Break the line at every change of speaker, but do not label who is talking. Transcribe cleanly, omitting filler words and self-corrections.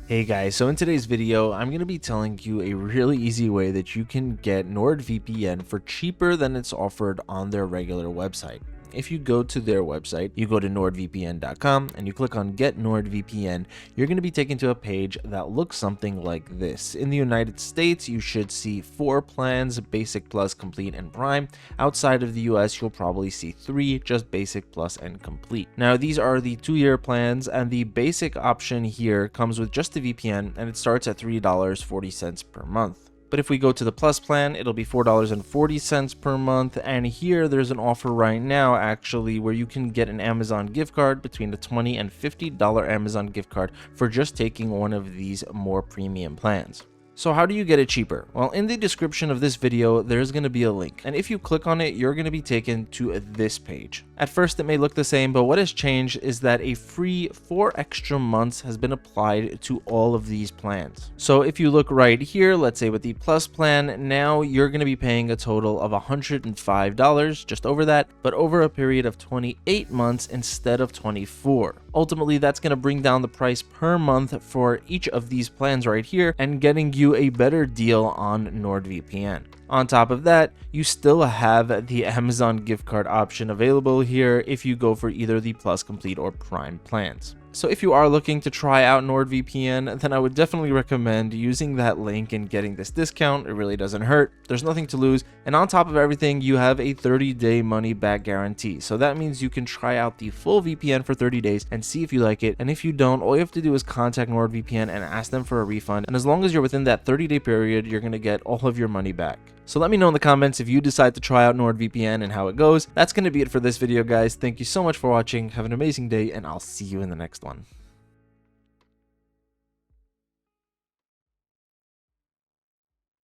Hey guys, so in today's video, I'm going to be telling you a really easy way that you can get NordVPN for cheaper than it's offered on their regular website. If you go to their website, you go to nordvpn.com and you click on Get NordVPN, you're going to be taken to a page that looks something like this. In the United States, you should see 4 plans, Basic, Plus, Complete, and Prime. Outside of the US, you'll probably see 3, just Basic, Plus, and Complete. Now, these are the 2-year plans, and the Basic option here comes with just the VPN, and it starts at $3.40 per month. But if we go to the Plus plan, it'll be $4.40 per month, and here there's an offer right now actually where you can get an Amazon gift card between the $20 and $50 Amazon gift card for just taking one of these more premium plans. So how do you get it cheaper? Well, in the description of this video, there's going to be a link, and if you click on it, you're going to be taken to this page. At first, it may look the same, but what has changed is that a free 4 extra months has been applied to all of these plans. So if you look right here, let's say with the Plus plan, now you're going to be paying a total of $105, just over that, but over a period of 28 months instead of 24. Ultimately, that's going to bring down the price per month for each of these plans right here and getting you a better deal on NordVPN. On top of that, you still have the Amazon gift card option available here if you go for either the Plus, Complete, or Prime plans. So if you are looking to try out NordVPN, then I would definitely recommend using that link and getting this discount. It really doesn't hurt. There's nothing to lose. And on top of everything, you have a 30-day money-back guarantee. So that means you can try out the full VPN for 30 days and see if you like it. And if you don't, all you have to do is contact NordVPN and ask them for a refund. And as long as you're within that 30-day period, you're going to get all of your money back. So let me know in the comments if you decide to try out NordVPN and how it goes. That's going to be it for this video, guys. Thank you so much for watching. Have an amazing day, and I'll see you in the next one.